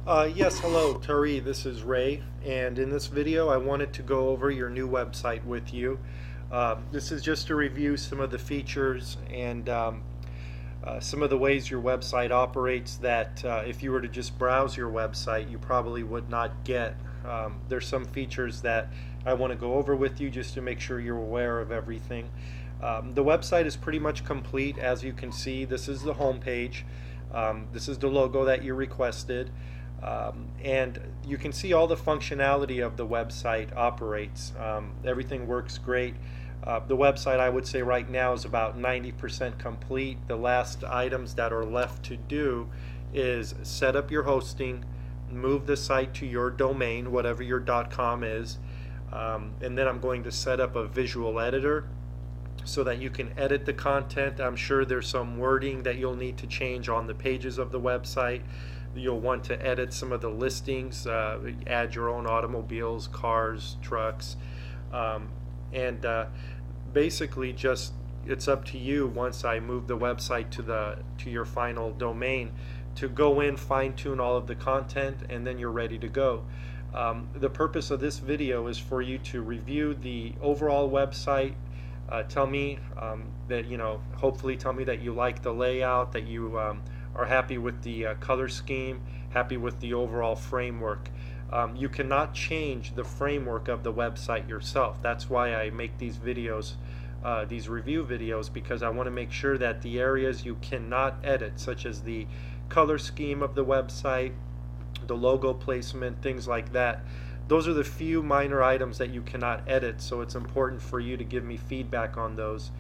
Yes, hello, Tari. This is Ray, and in this video, I wanted to go over your new website with you. This is just to review some of the features and some of the ways your website operates that if you were to just browse your website, you probably would not get. There's some features that I want to go over with you just to make sure you're aware of everything. The website is pretty much complete. As you can see, this is the home page. This is the logo that you requested. And you can see all the functionality of the website operates. Everything works great. The website, I would say right now, is about 90% complete. The last items that are left to do is set up your hosting, move the site to your domain, whatever your .com is, and then I'm going to set up a visual editor so that you can edit the content. I'm sure there's some wording that you'll need to change on the pages of the website. You'll want to edit some of the listings, add your own automobiles, cars, trucks, and basically just it's up to you once I move the website to your final domain to go in, fine-tune all of the content, and then you're ready to go. The purpose of this video is for you to review the overall website. Tell me that, hopefully tell me that you like the layout, that you are happy with the color scheme, happy with the overall framework. You cannot change the framework of the website yourself. That's why I make these videos, these review videos, because I want to make sure that the areas you cannot edit, such as the color scheme of the website, the logo placement, things like that, those are the few minor items that you cannot edit. So it's important for you to give me feedback on those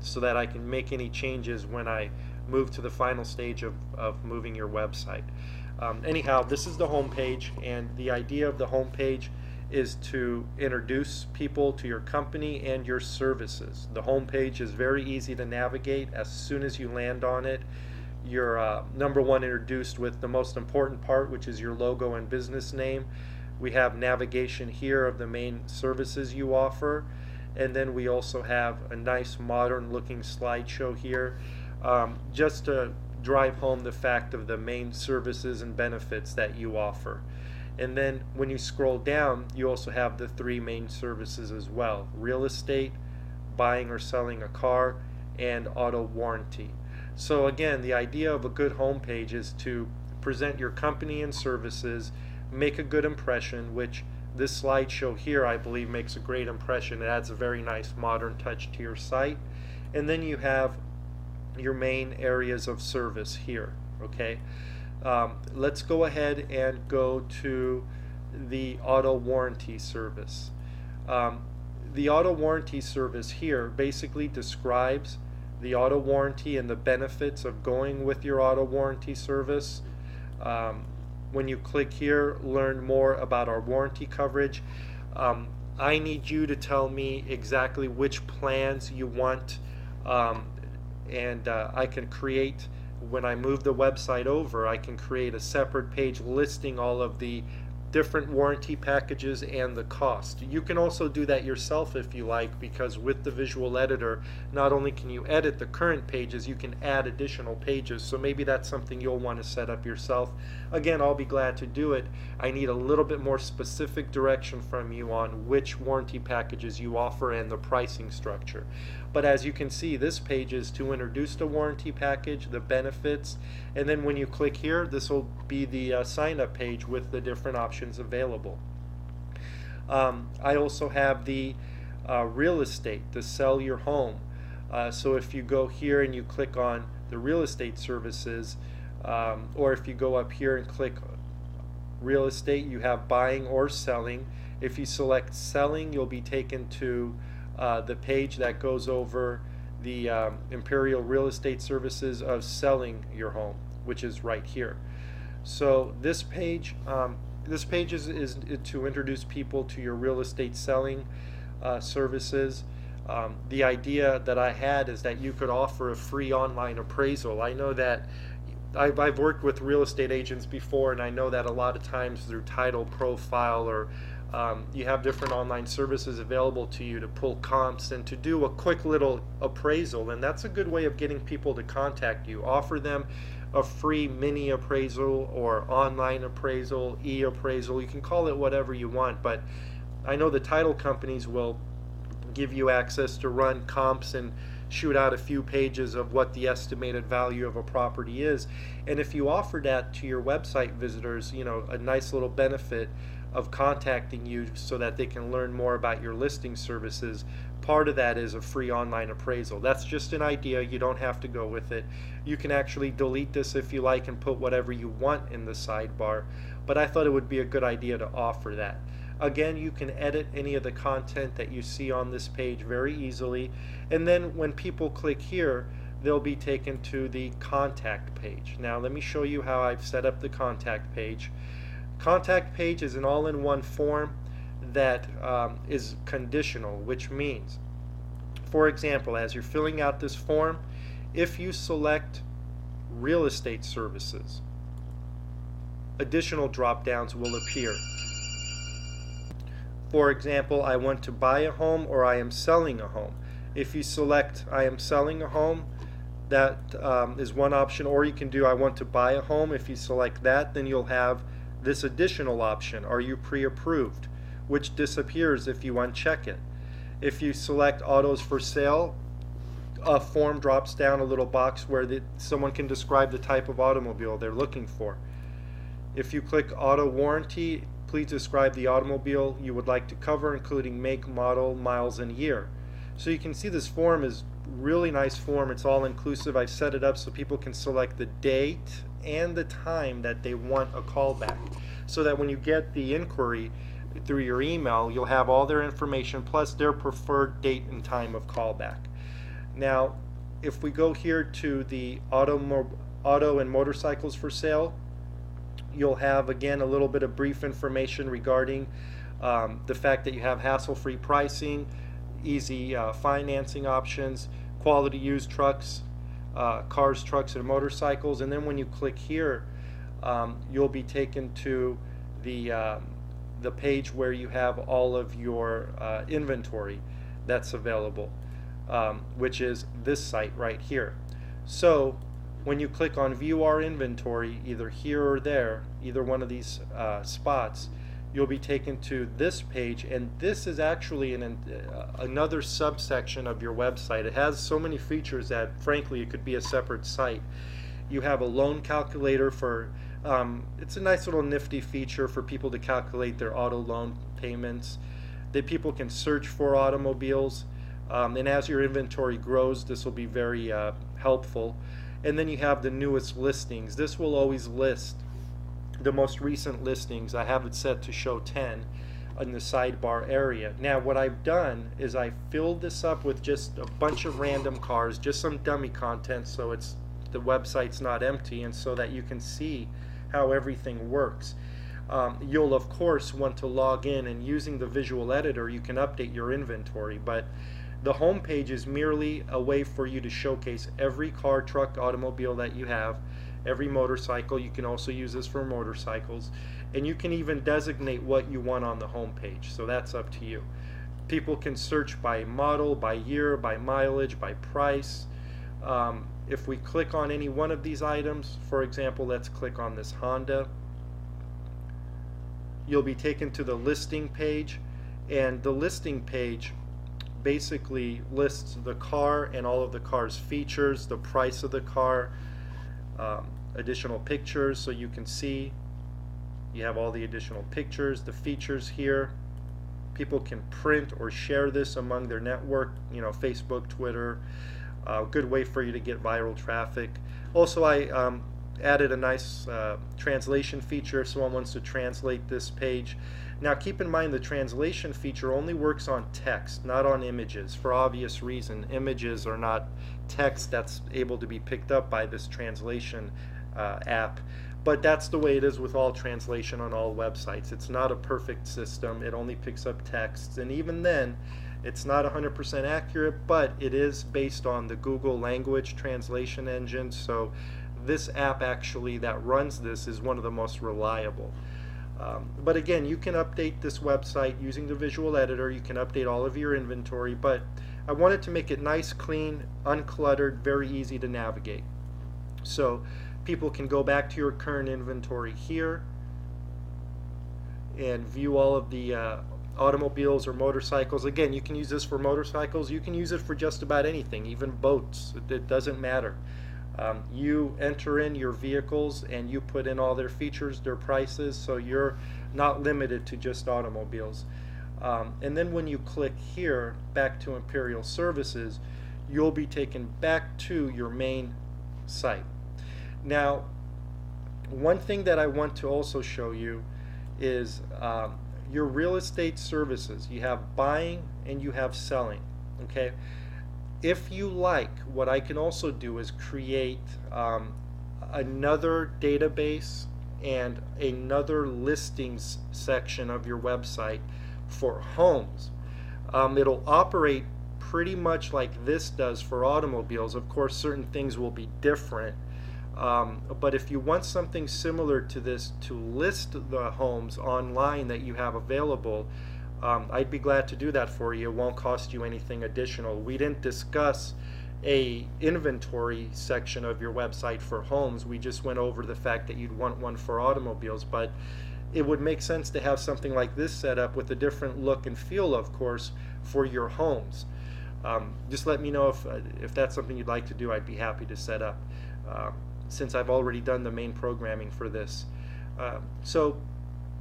so that I can make any changes when I move to the final stage of moving your website. Anyhow, this is the home page, and the idea of the home page is to introduce people to your company and your services. The home page is very easy to navigate. As soon as you land on it, you're number one, introduced with the most important part, which is your logo and business name. We have navigation here of the main services you offer, and then we also have a nice modern looking slideshow here, just to drive home the fact of the main services and benefits that you offer. And then when you scroll down, you also have the three main services as well: real estate, buying or selling a car, and auto warranty. So again, the idea of a good homepage is to present your company and services, make a good impression, which this slideshow here I believe makes a great impression. It adds a very nice modern touch to your site. And then you have your main areas of service here. Okay, let's go ahead and go to the auto warranty service. The auto warranty service here basically describes the auto warranty and the benefits of going with your auto warranty service. When you click here, learn more about our warranty coverage, I need you to tell me exactly which plans you want, and I can create, when I move the website over, I can create a separate page listing all of the different warranty packages and the cost. You can also do that yourself if you like, because with the visual editor, not only can you edit the current pages, you can add additional pages. So maybe that's something you'll want to set up yourself. Again, I'll be glad to do it. I need a little bit more specific direction from you on which warranty packages you offer and the pricing structure. But as you can see, this page is to introduce the warranty package, the benefits, and then when you click here, this will be the sign-up page with the different options available. I also have the real estate, to sell your home. So if you go here and you click on the real estate services, or if you go up here and click real estate, you have buying or selling. If you select selling, you'll be taken to the page that goes over the Imperial Real Estate Services of selling your home, which is right here. So this page is to introduce people to your real estate selling services. The idea that I had is that you could offer a free online appraisal. I know that I've worked with real estate agents before, and I know that a lot of times through title profile or you have different online services available to you to pull comps and to do a quick little appraisal, and that's a good way of getting people to contact you. Offer them a free mini appraisal or online appraisal, e-appraisal. You can call it whatever you want, but I know the title companies will give you access to run comps and shoot out a few pages of what the estimated value of a property is. And if you offer that to your website visitors, you know, a nice little benefit of contacting you so that they can learn more about your listing services, part of that is a free online appraisal. That's just an idea. You don't have to go with it. You can actually delete this if you like and put whatever you want in the sidebar, but I thought it would be a good idea to offer that. Again, you can edit any of the content that you see on this page very easily, and then when people click here, they'll be taken to the contact page. Now let me show you how I've set up the contact page. Contact page is an all-in-one form that is conditional, which means, for example, as you're filling out this form, if you select real estate services, additional drop-downs will appear. For example, I want to buy a home or I am selling a home. If you select I am selling a home, that is one option, or you can do I want to buy a home. If you select that, then you'll have this additional option, are you pre-approved, which disappears if you uncheck it. If you select autos for sale, a form drops down a little box where someone can describe the type of automobile they're looking for. If you click auto warranty, please describe the automobile you would like to cover, including make, model, miles, and year. So you can see this form is really nice form. It's all inclusive. I've set it up so people can select the date and the time that they want a call back, so that when you get the inquiry through your email, you'll have all their information plus their preferred date and time of callback. Now, if we go here to the auto and motorcycles for sale, you'll have again a little bit of brief information regarding the fact that you have hassle-free pricing, easy financing options, quality used trucks, cars, trucks, and motorcycles. And then when you click here, you'll be taken to the page where you have all of your inventory that's available, which is this site right here. So when you click on view our inventory, either here or there, either one of these spots, you'll be taken to this page, and this is actually another subsection of your website. It has so many features that frankly it could be a separate site. You have a loan calculator for it's a nice little nifty feature for people to calculate their auto loan payments. That people can search for automobiles, and as your inventory grows, this will be very helpful. And then you have the newest listings. This will always list the most recent listings. I have it set to show 10 in the sidebar area. Now what I've done is I filled this up with just a bunch of random cars, just some dummy content, so the website's not empty, and so that you can see how everything works. You'll of course want to log in, and using the visual editor you can update your inventory, but the home page is merely a way for you to showcase every car, truck, automobile that you have, every motorcycle. You can also use this for motorcycles, and you can even designate what you want on the home page, so that's up to you. People can search by model, by year, by mileage, by price. If we click on any one of these items, for example, let's click on this Honda, you'll be taken to the listing page, and the listing page basically lists the car and all of the car's features, the price of the car, additional pictures, so you can see you have all the additional pictures, the features here. People can print or share this among their network, you know, Facebook, Twitter. Good way for you to get viral traffic. Also, I added a nice translation feature if someone wants to translate this page. Now keep in mind the translation feature only works on text, not on images, for obvious reason. Images are not text that's able to be picked up by this translation app. But that's the way it is with all translation on all websites. It's not a perfect system. It only picks up texts, and even then it's not 100% accurate, but it is based on the Google language translation engine, so this app actually that runs this is one of the most reliable. But again, you can update this website using the visual editor. You can update all of your inventory, but I wanted to make it nice, clean, uncluttered, very easy to navigate. So people can go back to your current inventory here and view all of the automobiles or motorcycles. Again, you can use this for motorcycles. You can use it for just about anything, even boats. It doesn't matter. You enter in your vehicles and you put in all their features, their prices, so you're not limited to just automobiles. And then when you click here, back to Imperial Services, you'll be taken back to your main site. Now, one thing that I want to also show you is your real estate services. You have buying and you have selling. Okay, if you like, what I can also do is create another database and another listings section of your website for homes. It'll operate pretty much like this does for automobiles. Of course, certain things will be different. But if you want something similar to this to list the homes online that you have available, I'd be glad to do that for you. It won't cost you anything additional. We didn't discuss a inventory section of your website for homes. We just went over the fact that you'd want one for automobiles, but it would make sense to have something like this set up with a different look and feel, of course, for your homes. Just let me know if that's something you'd like to do. I'd be happy to set up, since I've already done the main programming for this. So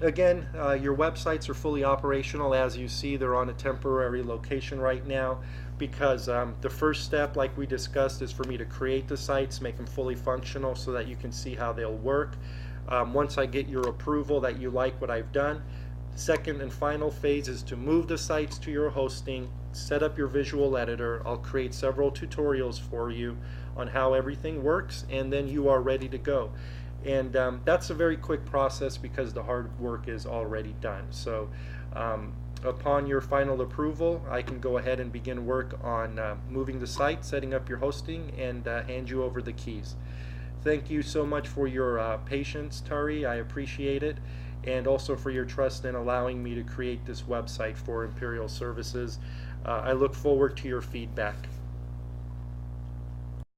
again, your websites are fully operational. As you see, they're on a temporary location right now because the first step, like we discussed, is for me to create the sites, make them fully functional so that you can see how they'll work. Once I get your approval that you like what I've done, the second and final phase is to move the sites to your hosting, set up your visual editor. I'll create several tutorials for you on how everything works, and then you are ready to go. And that's a very quick process because the hard work is already done. So upon your final approval, I can go ahead and begin work on moving the site, setting up your hosting, and hand you over the keys. Thank you so much for your patience, Tari. I appreciate it, and also for your trust in allowing me to create this website for Imperial Services. I look forward to your feedback.